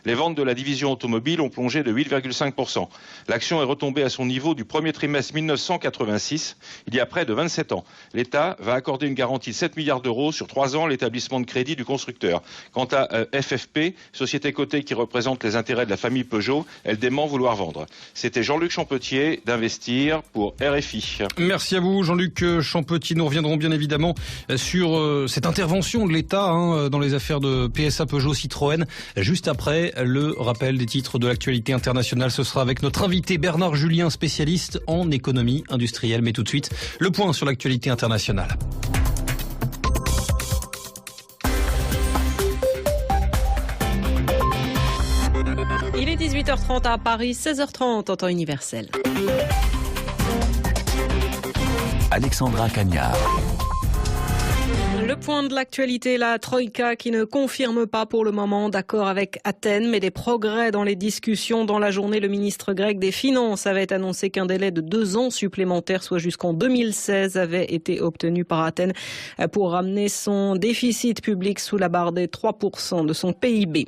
Les ventes de la division automobile ont plongé de 8,5%. L'action est retombée à son niveau du premier trimestre 1986, il y a près de 27 ans. L'État va accorder une garantie de 7 milliards d'euros sur 3 ans à l'établissement de crédit du constructeur. Quant à FFP, société cotée qui représente les intérêts de la famille Peugeot, elle dément vouloir vendre. C'était Jean-Luc Champetier d'Investir pour RFI. Merci à vous Jean-Luc Champetier. Nous reviendrons bien évidemment sur cette intervention de l'État dans les affaires de PSA, Peugeot, Citroën. Juste après le rappel des titres de l'actualité internationale, ce sera avec notre invité Bernard Julien, spécialiste en économie industrielle. Mais tout de suite, le point sur l'actualité internationale. Il est 18h30 à Paris, 16h30 en temps universel. Alexandra Cagnard. Le point de l'actualité, la Troïka qui ne confirme pas pour le moment d'accord avec Athènes, mais des progrès dans les discussions. Dans la journée, le ministre grec des Finances avait annoncé qu'un délai de 2 ans supplémentaires, soit jusqu'en 2016, avait été obtenu par Athènes pour ramener son déficit public sous la barre des 3% de son PIB.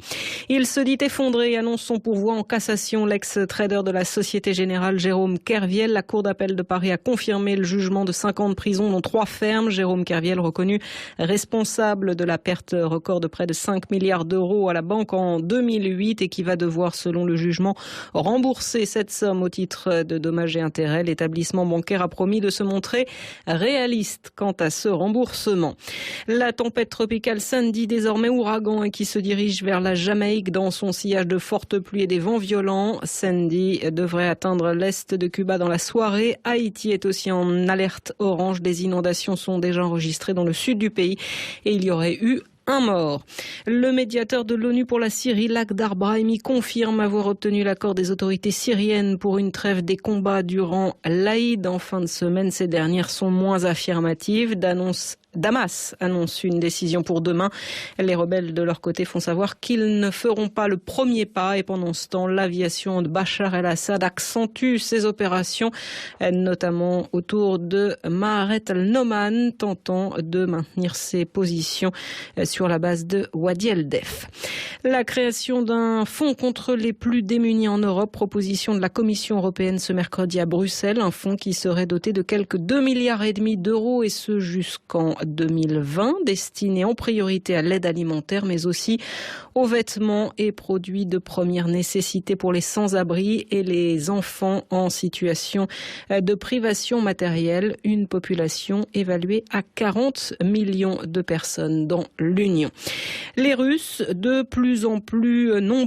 Il se dit effondré et annonce son pourvoi en cassation. L'ex-trader de la Société Générale, Jérôme Kerviel, la Cour d'appel de Paris a confirmé le jugement de 5 ans de prison dont 3 fermes. Jérôme Kerviel reconnu responsable de la perte record de près de 5 milliards d'euros à la banque en 2008 et qui va devoir, selon le jugement, rembourser cette somme au titre de dommages et intérêts. L'établissement bancaire a promis de se montrer réaliste quant à ce remboursement. La tempête tropicale Sandy, désormais ouragan et qui se dirige vers la Jamaïque dans son sillage de fortes pluies et des vents violents. Sandy devrait atteindre l'est de Cuba dans la soirée. Haïti est aussi en alerte orange. Des inondations sont déjà enregistrées dans le sud du pays et il y aurait eu un mort. Le médiateur de l'ONU pour la Syrie, Lakhdar Brahimi, confirme avoir obtenu l'accord des autorités syriennes pour une trêve des combats durant l'Aïd. En fin de semaine, ces dernières sont moins affirmatives. Damas annonce une décision pour demain. Les rebelles de leur côté font savoir qu'ils ne feront pas le premier pas et pendant ce temps, l'aviation de Bachar el-Assad accentue ses opérations, notamment autour de Maaret al-Noman, tentant de maintenir ses positions sur la base de Wadi el-Def. La création d'un fonds contre les plus démunis en Europe, proposition de la Commission européenne ce mercredi à Bruxelles, un fonds qui serait doté de quelques 2,5 milliards d'euros et ce jusqu'en 2020, destiné en priorité à l'aide alimentaire, mais aussi aux vêtements et produits de première nécessité pour les sans-abri et les enfants en situation de privation matérielle, une population évaluée à 40 millions de personnes dans l'Union. Les Russes, de plus en plus nombreux,